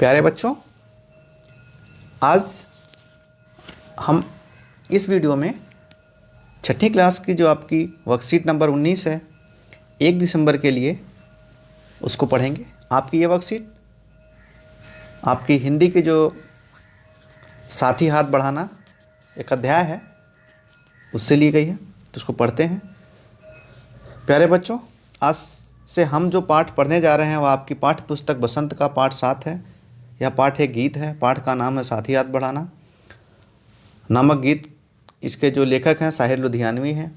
प्यारे बच्चों, आज हम इस वीडियो में छठी क्लास की जो आपकी वर्कशीट नंबर 19 है 1 दिसंबर के लिए उसको पढ़ेंगे। आपकी ये वर्कशीट आपकी हिंदी के जो साथी हाथ बढ़ाना एक अध्याय है उससे ली गई है, तो उसको पढ़ते हैं। प्यारे बच्चों, आज से हम जो पाठ पढ़ने जा रहे हैं वह आपकी पाठ्य पुस्तक बसंत का पाठ 7 है। यह पाठ एक गीत है। पाठ का नाम है साथी हाथ बढ़ाना नामक गीत। इसके जो लेखक हैं साहिर लुधियानवी हैं।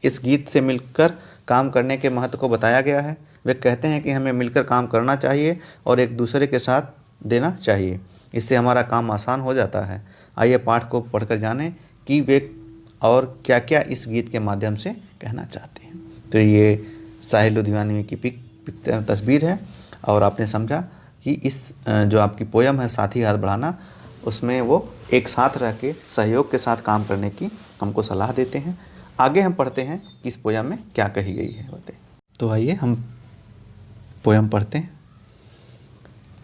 इस गीत से मिलकर काम करने के महत्व को बताया गया है। वे कहते हैं कि हमें मिलकर काम करना चाहिए और एक दूसरे के साथ देना चाहिए, इससे हमारा काम आसान हो जाता है। आइए पाठ को पढ़कर जानें कि वे और क्या क्या इस गीत के माध्यम से कहना चाहते हैं। तो ये साहिर लुधियानवी की तस्वीर है और आपने समझा कि इस जो आपकी पोयम है साथी हाथ बढ़ाना, उसमें वो एक साथ रह के सहयोग के साथ काम करने की हमको सलाह देते हैं। आगे हम पढ़ते हैं कि इस पोयम में क्या कही गई है बताइए। तो आइए हम पोयम पढ़ते हैं।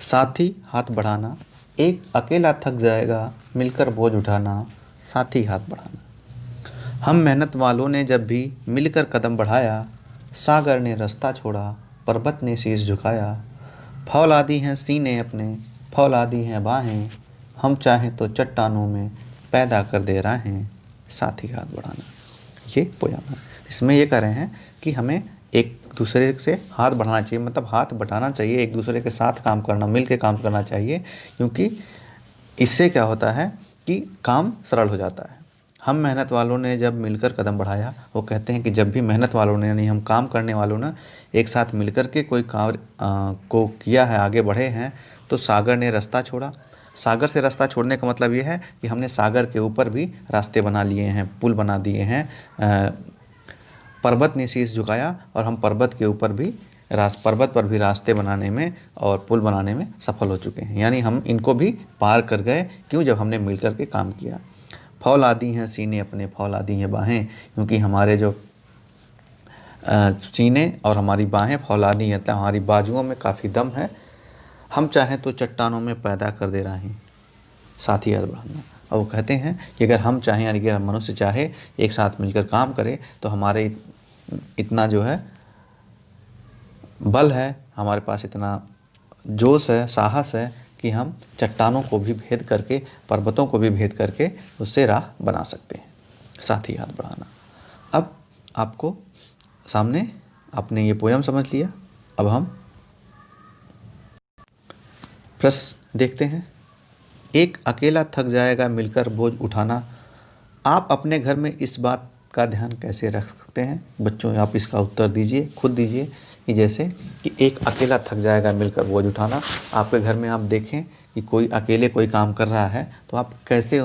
साथी हाथ बढ़ाना, एक अकेला थक जाएगा मिलकर बोझ उठाना, साथी हाथ बढ़ाना। हम मेहनत वालों ने जब भी मिलकर कदम बढ़ाया, सागर ने रास्ता छोड़ा, पर्वत ने शीश झुकाया। फौलादी हैं सीने अपने, फौलादी हैं बाहें, हम चाहें तो चट्टानों में पैदा कर दे राहें, साथी हाथ बढ़ाना। ये पोयम है। इसमें ये कह रहे हैं कि हमें एक दूसरे से हाथ बढ़ाना चाहिए, मतलब हाथ बटाना चाहिए, एक दूसरे के साथ काम करना, मिल के काम करना चाहिए, क्योंकि इससे क्या होता है कि काम सरल हो जाता है। हम मेहनत वालों ने जब मिलकर कदम बढ़ाया, वो कहते हैं कि जब भी मेहनत वालों ने यानी हम काम करने वालों ने एक साथ मिलकर के कोई कार्य को किया है, आगे बढ़े हैं, तो सागर ने रास्ता छोड़ा। सागर से रास्ता छोड़ने का मतलब ये है कि हमने सागर के ऊपर भी रास्ते बना लिए हैं, पुल बना दिए हैं। पर्वत ने शीश झुकाया और हम पर्वत के ऊपर भी पर्वत पर भी रास्ते बनाने में और पुल बनाने में सफल हो चुके हैं, यानी हम इनको भी पार कर गए। क्यों? जब हमने मिलकर के काम किया। फौलादी हैं सीने अपने, फौलादी हैं बाहें, क्योंकि हमारे जो सीने और हमारी बाहें फौलादी हैं, मतलब हमारी बाजुओं में काफ़ी दम है। हम चाहें तो चट्टानों में पैदा कर दे रहे हैं, साथी हाथ बढ़ाना। और वो कहते हैं कि अगर हम चाहें यानी कि अगर मनुष्य चाहे एक साथ मिलकर काम करे, तो हमारे इतना जो है बल है, हमारे पास इतना जोश है, साहस है कि हम चट्टानों को भी भेद करके, पर्वतों को भी भेद करके उससे राह बना सकते हैं। साथी हाथ बढ़ाना। अब आपको सामने आपने ये पोयम समझ लिया। अब हम प्रश्न देखते हैं। एक अकेला थक जाएगा मिलकर बोझ उठाना। आप अपने घर में इस बात का ध्यान कैसे रख सकते हैं? बच्चों, आप इसका उत्तर दीजिए, खुद दीजिए कि जैसे कि एक अकेला थक जाएगा मिलकर बोझ उठाना। आपके घर में आप देखें कि कोई अकेले कोई काम कर रहा है, तो आप कैसे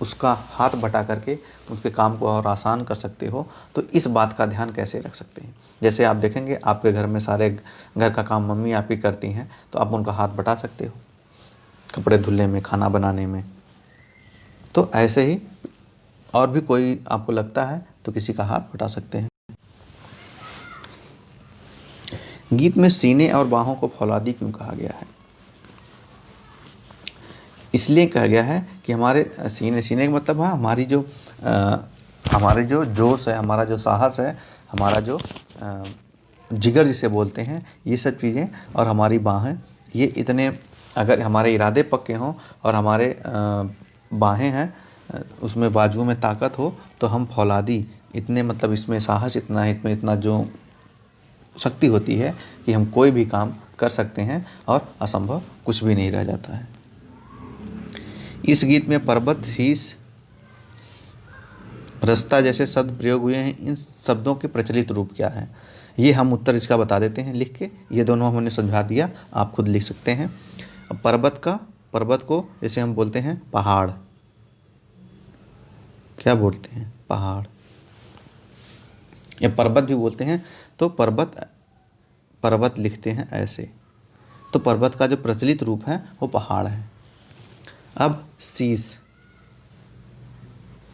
उसका हाथ बटा करके उसके काम को और आसान कर सकते हो, तो इस बात का ध्यान कैसे रख सकते हैं। जैसे आप देखेंगे आपके घर में सारे घर का काम मम्मी आपकी करती हैं, तो आप उनका हाथ बटा सकते हो कपड़े धुलने में, खाना बनाने में। तो ऐसे ही और भी कोई आपको लगता है तो किसी का हाथ बटा सकते हैं। गीत में सीने और बाहों को फौलादी क्यों कहा गया है? इसलिए कहा गया है कि हमारे सीने का मतलब है हमारे जो जोश है, हमारा जो साहस है, हमारा जो जिगर जिसे बोलते हैं, ये सब चीज़ें, और हमारी बाहें, ये इतने अगर हमारे इरादे पक्के हों और हमारे बाहें हैं, उसमें बाजुओं में ताकत हो, तो हम फौलादी इतने, मतलब इसमें साहस इतना है, इसमें इतना जो शक्ति होती है कि हम कोई भी काम कर सकते हैं और असंभव कुछ भी नहीं रह जाता है। इस गीत में पर्वत, शीश, रास्ता जैसे शब्द प्रयोग हुए हैं। इन शब्दों के प्रचलित रूप क्या है? ये हम उत्तर इसका बता देते हैं लिख के। ये दोनों हमने समझा दिया, आप खुद लिख सकते हैं। अब पर्वत को जैसे हम बोलते हैं पहाड़, क्या बोलते हैं? पहाड़। या पर्वत भी बोलते हैं, तो पर्वत लिखते हैं ऐसे। तो पर्वत का जो प्रचलित रूप है वो पहाड़ है। अब शीश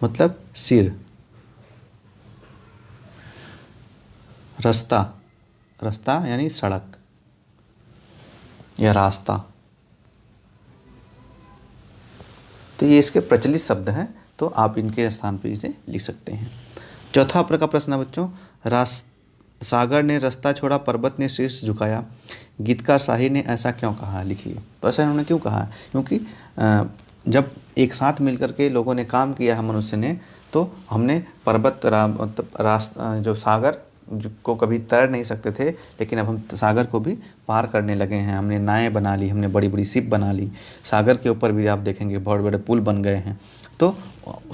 मतलब सिर। रास्ता यानी सड़क या रास्ता। तो ये इसके प्रचलित शब्द हैं, तो आप इनके स्थान पर इसे लिख सकते हैं। चौथा आपका का प्रश्न है बच्चों, सागर ने रास्ता छोड़ा, पर्वत ने शीश झुकाया, गीतकार शाही ने ऐसा क्यों कहा, लिखिए। तो ऐसा उन्होंने क्यों कहा? क्योंकि जब एक साथ मिलकर के लोगों ने काम किया है मनुष्य ने, तो हमने पर्वत रास्ता जो सागर को कभी तैर नहीं सकते थे, लेकिन अब हम सागर को भी पार करने लगे हैं। हमने नावें बना ली, हमने बड़ी बड़ी शिप बना ली, सागर के ऊपर भी आप देखेंगे बड़े बड़े पुल बन गए हैं। तो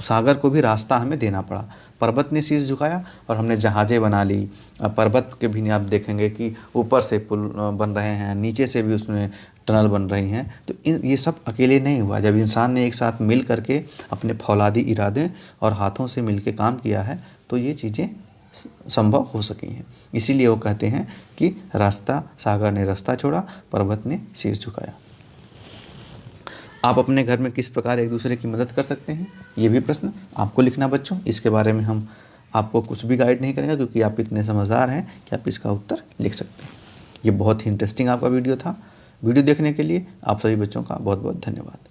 सागर को भी रास्ता हमें देना पड़ा। पर्वत ने शीश झुकाया और हमने जहाज़ें बना ली। पर्वत के भी आप देखेंगे कि ऊपर से पुल बन रहे हैं, नीचे से भी उसमें टनल बन रही हैं। तो ये सब अकेले नहीं हुआ, जब इंसान ने एक साथ मिल करके अपने फौलादी इरादे और हाथों से मिल के काम किया है, तो ये चीज़ें संभव हो सकी हैं। इसीलिए वो कहते हैं कि रास्ता, सागर ने रास्ता छोड़ा, पर्वत ने शीश झुकाया। आप अपने घर में किस प्रकार एक दूसरे की मदद कर सकते हैं, ये भी प्रश्न आपको लिखना बच्चों। इसके बारे में हम आपको कुछ भी गाइड नहीं करेंगे, क्योंकि आप इतने समझदार हैं कि आप इसका उत्तर लिख सकते हैं। ये बहुत ही इंटरेस्टिंग आपका वीडियो था। वीडियो देखने के लिए आप सभी बच्चों का बहुत बहुत धन्यवाद।